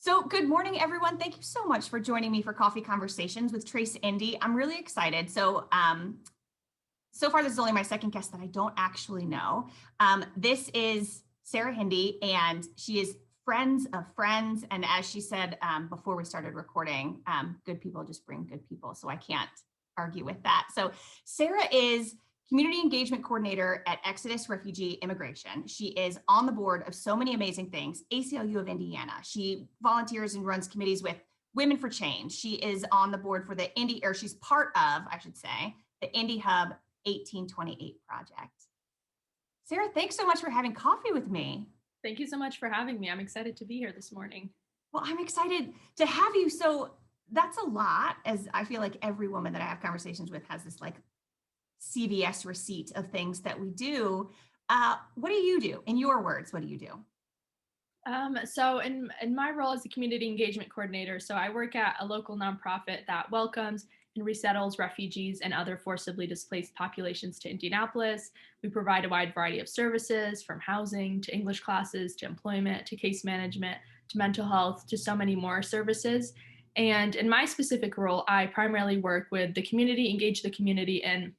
So good morning, everyone. Thank you so much for joining me for Coffee Conversations with Creative Indy. I'm really excited. So far, this is only my second guest that I don't actually know. This is Sara Hindi, and she is friends of friends. And as she said before we started recording, good people just bring good people. So I can't argue with that. So Sara is Community Engagement Coordinator at Exodus Refugee Immigration. She is on the board of so many amazing things. ACLU of Indiana. She volunteers and runs committees with Women for Change. She is on the board for the Indy, or she's part of, I should say, the Indy Hub 1828 project. Sara, thanks so much for having coffee with me. Thank you so much for having me. I'm excited to be here this morning. Well, I'm excited to have you. So that's a lot, as I feel like every woman that I have conversations with has this like CVS receipt of things that we do. What do you do? In your words, what do you do? So in my role as a community engagement coordinator, so I work at a local nonprofit that welcomes and resettles refugees and other forcibly displaced populations to Indianapolis. We provide a wide variety of services, from housing to English classes to employment to case management to mental health to so many more services. And in my specific role, I primarily work with the community, engage the community in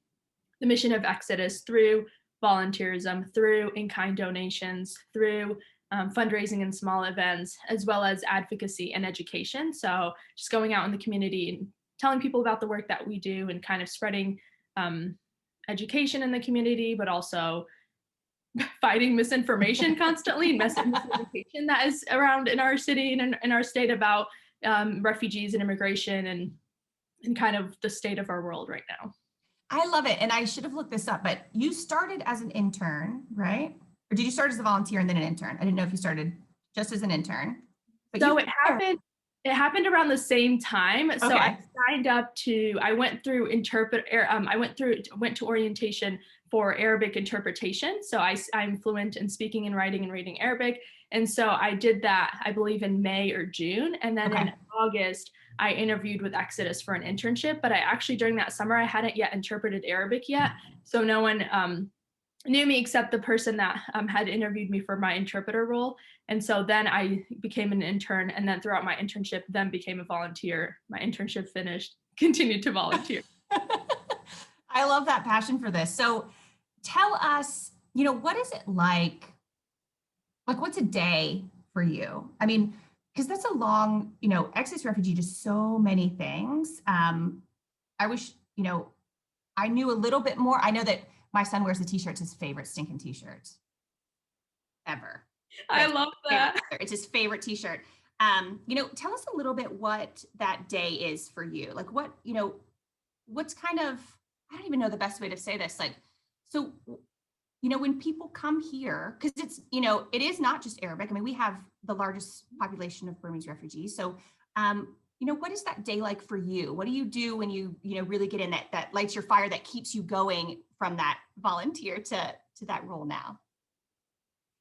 the mission of Exodus through volunteerism, through in-kind donations, through fundraising and small events, as well as advocacy and education. So just going out in the community and telling people about the work that we do and kind of spreading education in the community, but also fighting misinformation constantly, misinformation that is around in our city and in our state about refugees and immigration and kind of the state of our world right now. I love it. And I should have looked this up, but you started as an intern, right? Or did you start as a volunteer and then an intern? I didn't know if you started just as an intern. But so it happened around the same time. So okay. I signed up I went to orientation for Arabic interpretation. So I'm fluent in speaking and writing and reading Arabic. And so I did that, I believe, in May or June. And then in August, I interviewed with Exodus for an internship. But I actually, during that summer, I hadn't yet interpreted Arabic yet. So no one knew me except the person that had interviewed me for my interpreter role. And so then I became an intern, and then throughout my internship, then became a volunteer. My internship finished, continued to volunteer. I love that passion for this. So tell us, what is it like what's a day for you? I mean, because that's a long, Exodus Refugee, just so many things. I wish, I knew a little bit more. I know that my son wears the t-shirt, it's his favorite stinking t-shirt ever. I love that. It's his favorite t-shirt. Tell us a little bit what that day is for you. Like what's kind of, I don't even know the best way to say this. Like, so, when people come here, because it's, it is not just Arabic. I mean, we have the largest population of Burmese refugees. So, what is that day like for you? What do you do when you really get in that lights your fire, that keeps you going from that volunteer to that role now?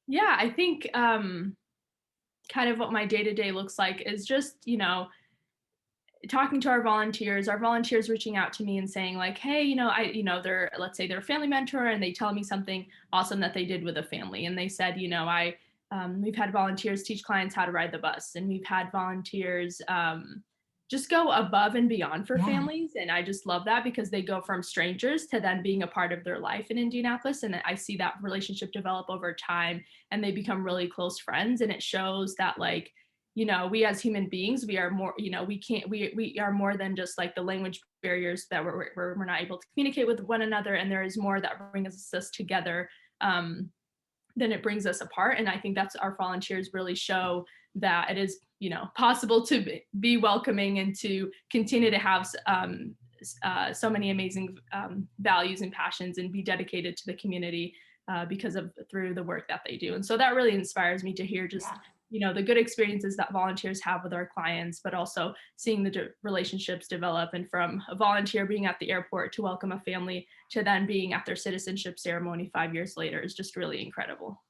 Yeah, I think kind of what my day-to-day looks like is just, talking to our volunteers reaching out to me and saying like, hey, let's say they're a family mentor and they tell me something awesome that they did with a family. And they said, we've had volunteers teach clients how to ride the bus, and we've had volunteers just go above and beyond for families. And I just love that, because they go from strangers to then being a part of their life in Indianapolis. And I see that relationship develop over time, and they become really close friends. And it shows that like, we as human beings, we are more, we are more than just like the language barriers that we're not able to communicate with one another. And there is more that brings us together than it brings us apart. And I think that's our volunteers really show that it is, possible to be welcoming and to continue to have so many amazing values and passions and be dedicated to the community through the work that they do. And so that really inspires me to hear just the good experiences that volunteers have with our clients, but also seeing the relationships develop, and from a volunteer being at the airport to welcome a family to then being at their citizenship ceremony 5 years later is just really incredible.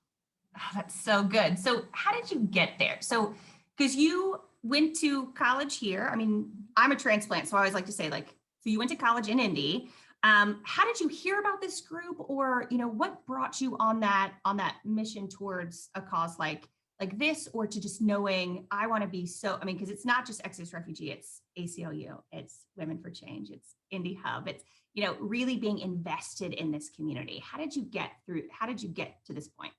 Oh, that's so good. So how did you get there? So, because you went to college here. I mean, I'm a transplant, so I always like to say so you went to college in Indy. How did you hear about this group, or what brought you on that mission towards a cause like like this, or to just knowing I want to be so, I mean, because it's not just Exodus Refugee, it's ACLU, it's Women for Change, it's Indie Hub, it's, you know, really being invested in this community. How did you get to this point?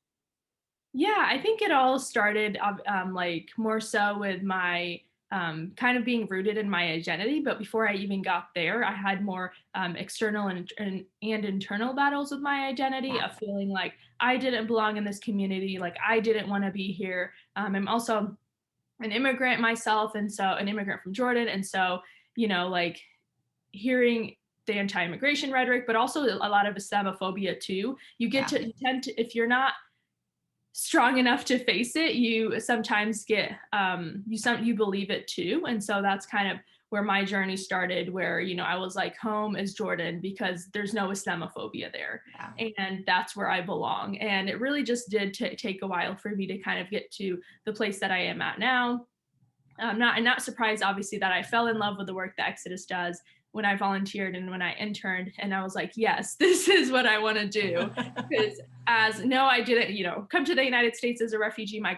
Yeah, I think it all started like more so with my kind of being rooted in my identity. But before I even got there, I had more external and internal battles with my identity of feeling like I didn't belong in this community, like I didn't want to be here. I'm also an immigrant myself, and so an immigrant from Jordan. And so, you know, like hearing the anti-immigration rhetoric, but also a lot of Islamophobia too. You you tend to, if you're not strong enough to face it, you sometimes get you believe it too. And so that's kind of where my journey started, where, you know, I was like, home is Jordan because there's no Islamophobia there. And that's where I belong. And it really just did take a while for me to kind of get to the place that I am at now. I'm not surprised, obviously, that I fell in love with the work that Exodus does when I volunteered and when I interned. And I was like, yes, this is what I want to do. Because I didn't, you know, come to the United States as a refugee. My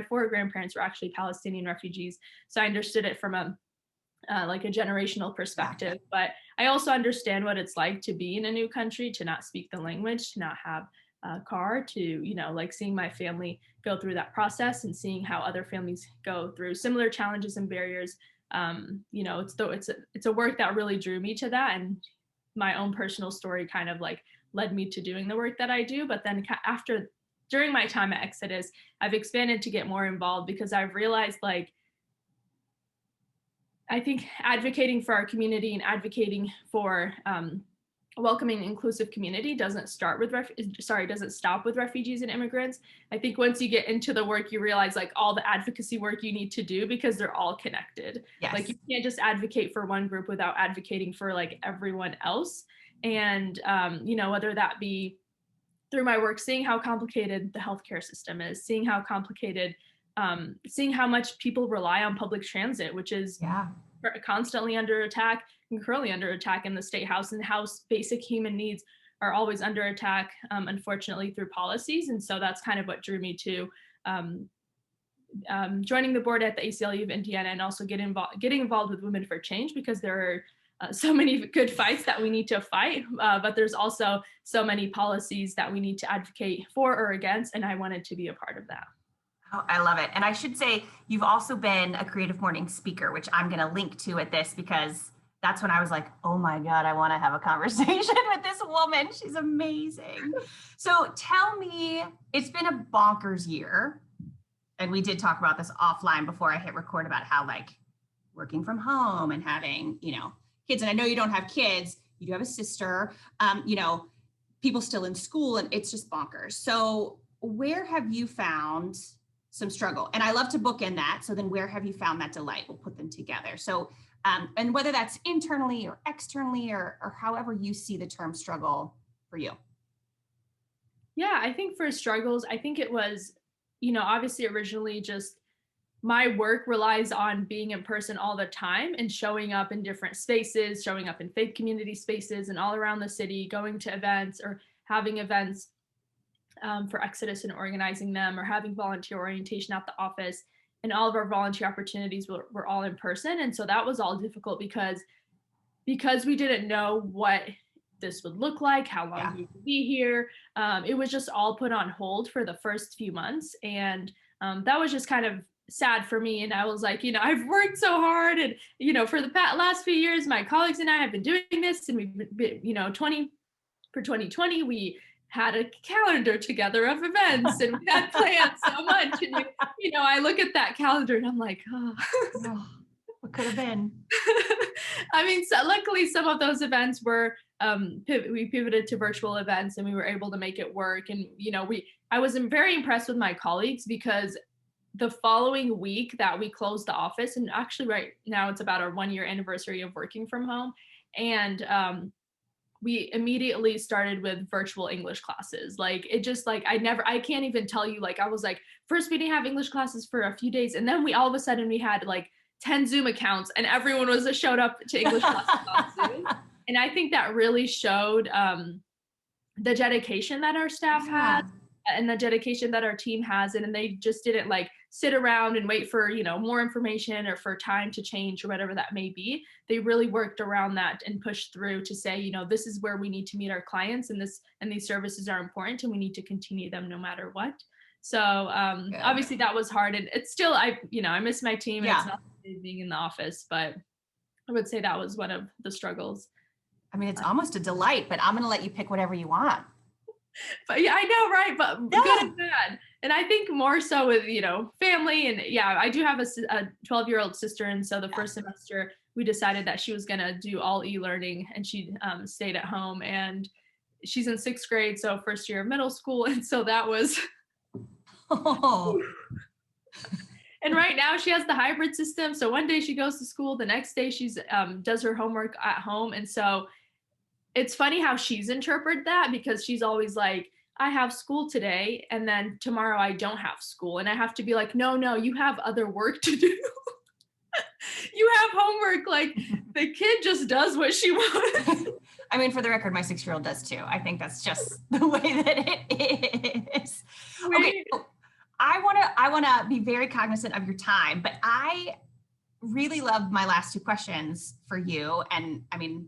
four grandparents were actually Palestinian refugees. So I understood it from a like a generational perspective. But I also understand what it's like to be in a new country, to not speak the language, to not have a car, to, you know, like seeing my family go through that process and seeing how other families go through similar challenges and barriers. You know, it's a work that really drew me to that, and my own personal story kind of like led me to doing the work that I do. But then during my time at Exodus, I've expanded to get more involved because I've realized, like, I think advocating for our community and advocating for a welcoming, inclusive community doesn't stop with refugees and immigrants. I think once you get into the work, you realize like all the advocacy work you need to do, because they're all connected. Like you can't just advocate for one group without advocating for like everyone else. And you know, whether that be through my work, seeing how complicated the healthcare system is, seeing how complicated, seeing how much people rely on public transit, which is constantly under attack and currently under attack in the state house, and how basic human needs are always under attack, unfortunately, through policies. And so that's kind of what drew me to joining the board at the ACLU of Indiana, and also getting involved with Women for Change, because there are so many good fights that we need to fight, but there's also so many policies that we need to advocate for or against, and I wanted to be a part of that. Oh, I love it. And I should say, you've also been a Creative Morning speaker, which I'm going to link to at this, because that's when I was like, oh my God, I want to have a conversation with this woman. She's amazing. So tell me, it's been a bonkers year. And we did talk about this offline before I hit record about how, like, working from home and having, you know, kids. And I know you don't have kids, you do have a sister, you know, people still in school, and it's just bonkers. So where have you found some struggle? And I love to bookend that. So then where have you found that delight? We'll put them together. So, and whether that's internally or externally, or however you see the term struggle for you. Yeah, I think for struggles, I think it was, you know, obviously originally just my work relies on being in person all the time and showing up in different spaces, showing up in faith community spaces and all around the city, going to events or having events for Exodus and organizing them, or having volunteer orientation at the office. And all of our volunteer opportunities were all in person. And so that was all difficult because we didn't know what this would look like, how long we would be here. It was just all put on hold for the first few months. And that was just kind of sad for me. And I was like, you know, I've worked so hard, and, you know, for the last few years, my colleagues and I have been doing this, and we've been, you know, for 2020, we had a calendar together of events, and we had planned so much. And, you know, I look at that calendar and I'm like, oh, what could have been? I mean, so luckily some of those events were, we pivoted to virtual events, and we were able to make it work. And, you know, I was very impressed with my colleagues, because the following week that we closed the office, and actually right now it's about our 1-year anniversary of working from home. And, we immediately started with virtual English classes. Like, it just, like, I can't even tell you, like, I was like, first we didn't have English classes for a few days, and then all of a sudden we had like 10 Zoom accounts, and everyone showed up to English classes on Zoom. And I think that really showed the dedication that our staff had. and the dedication that our team has. And they just didn't like sit around and wait for, more information or for time to change or whatever that may be. They really worked around that and pushed through to say, this is where we need to meet our clients, and these services are important and we need to continue them no matter what. So obviously that was hard, and it's still, I miss my team, and it's not being in the office, but I would say that was one of the struggles. I mean, it's almost a delight, but I'm going to let you pick whatever you want. But yeah, I know, right? But good and bad. And I think more so with, family. And yeah, I do have a 12-year-old sister. And so the first semester, we decided that she was going to do all e-learning, and she stayed at home. And she's in 6th grade, so first year of middle school. And so that was... Oh. And right now she has the hybrid system. So one day she goes to school, the next day she's does her homework at home. And so it's funny how she's interpreted that, because she's always like, I have school today, and then tomorrow I don't have school. And I have to be like, no, you have other work to do. You have homework. Like, the kid just does what she wants. I mean, for the record, my 6-year-old does too. I think that's just the way that it is. Okay, so I want to be very cognizant of your time, but I really love my last 2 questions for you. And I mean,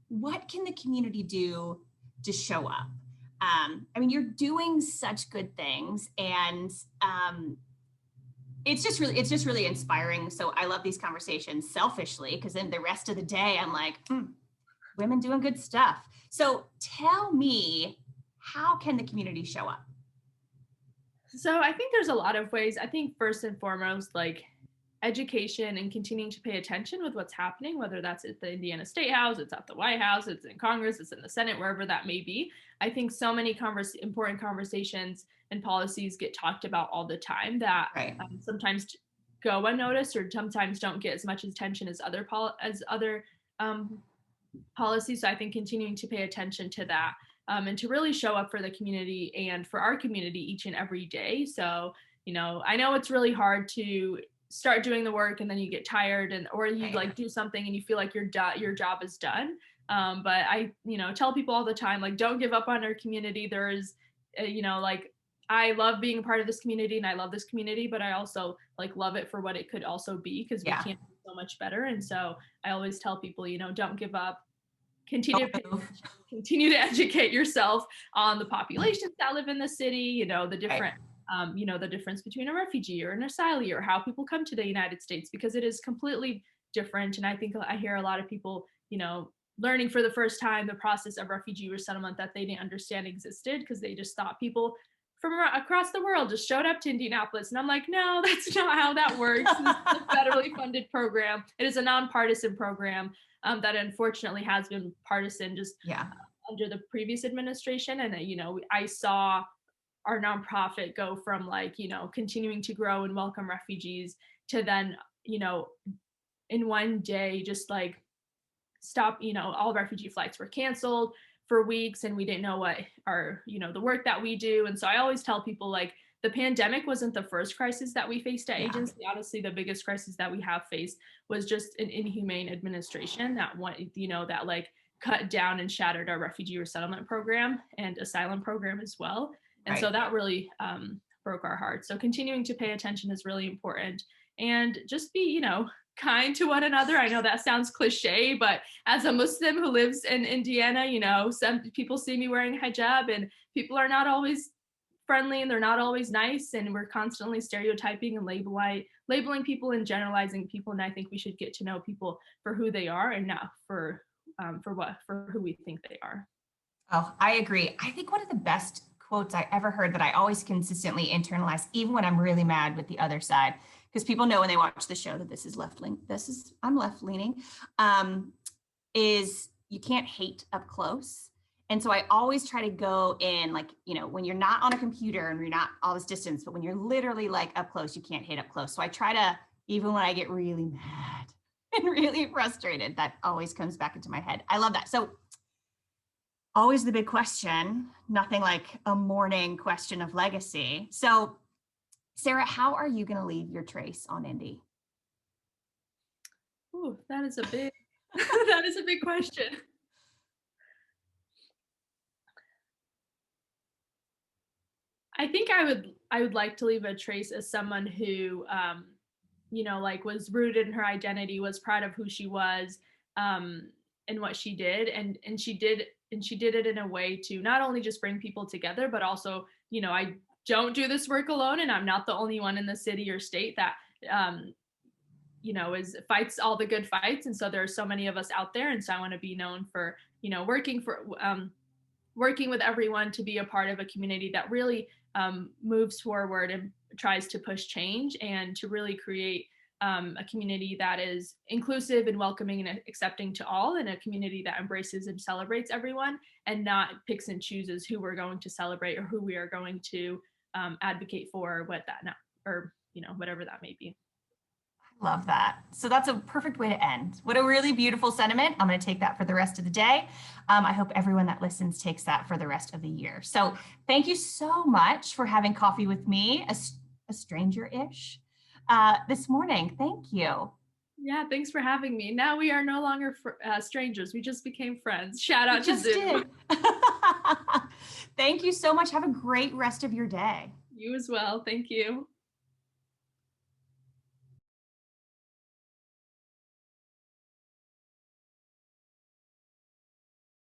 what can the community do to show up? I mean, you're doing such good things, and it's just really inspiring. So I love these conversations selfishly, because then the rest of the day I'm like, women doing good stuff. So tell me, how can the community show up? So I think there's a lot of ways. I think first and foremost, like education and continuing to pay attention with what's happening, whether that's at the Indiana State House, it's at the White House, it's in Congress, it's in the Senate, wherever that may be. I think so many important conversations and policies get talked about all the time that sometimes go unnoticed, or sometimes don't get as much attention as other policies. So I think continuing to pay attention to that, and to really show up for the community and for our community each and every day. So, I know it's really hard to start doing the work and then you get tired, or you like do something and you feel like your job is done. But I, tell people all the time, like, don't give up on our community. There is, like, I love being a part of this community and I love this community, but I also like love it for what it could also be, because we can do so much better. And so I always tell people, don't give up. Continue to educate yourself on the populations that live in the city, the different, the difference between a refugee or an asylee, or how people come to the United States, because it is completely different. And I think I hear a lot of people, learning for the first time the process of refugee resettlement that they didn't understand existed, because they just thought people from across the world just showed up to Indianapolis. And I'm like, no, that's not how that works. This is a federally funded program. It is a nonpartisan program that unfortunately has been partisan just under the previous administration. And, I saw our nonprofit go from like, continuing to grow and welcome refugees to then, in one day, just like stop, all refugee flights were canceled for weeks, and we didn't know what our, the work that we do. And so I always tell people, like, the pandemic wasn't the first crisis that we faced at agency. Honestly, the biggest crisis that we have faced was just an inhumane administration that that like cut down and shattered our refugee resettlement program and asylum program as well. And so that really broke our hearts. So continuing to pay attention is really important, and just be, kind to one another. I know that sounds cliche, but as a Muslim who lives in Indiana, some people see me wearing a hijab, and people are not always friendly, and they're not always nice, and we're constantly stereotyping and labeling people and generalizing people. And I think we should get to know people for who they are, and not for who we think they are. Oh, I agree. I think one of the best quotes I ever heard that I always consistently internalize, even when I'm really mad with the other side, because people know when they watch the show that I'm left leaning, is you can't hate up close. And so I always try to go in, like, when you're not on a computer and you're not all this distance, but when you're literally like up close, you can't hate up close. So I try to, even when I get really mad and really frustrated, that always comes back into my head. I love that. So always the big question, nothing like a morning question of legacy. So Sara, how are you going to leave your trace on Indy? Ooh, that is a big question. I think I would like to leave a trace as someone who like was rooted in her identity, was proud of who she was, and what she did, and she did it in a way to not only just bring people together, but also, I don't do this work alone, and I'm not the only one in the city or state that um, is fights all the good fights. And so there are so many of us out there. And so I want to be known for, working with everyone to be a part of a community that really moves forward and tries to push change, and to really create a community that is inclusive and welcoming and accepting to all, and a community that embraces and celebrates everyone, and not picks and chooses who we're going to celebrate or who we are going to advocate for, whatever that may be. Love that. So that's a perfect way to end. What a really beautiful sentiment. I'm going to take that for the rest of the day. I hope everyone that listens takes that for the rest of the year. So thank you so much for having coffee with me, a stranger-ish, this morning. Thank you. Yeah, thanks for having me. Now we are no longer strangers. We just became friends. Shout out to Zoom. Thank you so much. Have a great rest of your day. You as well. Thank you.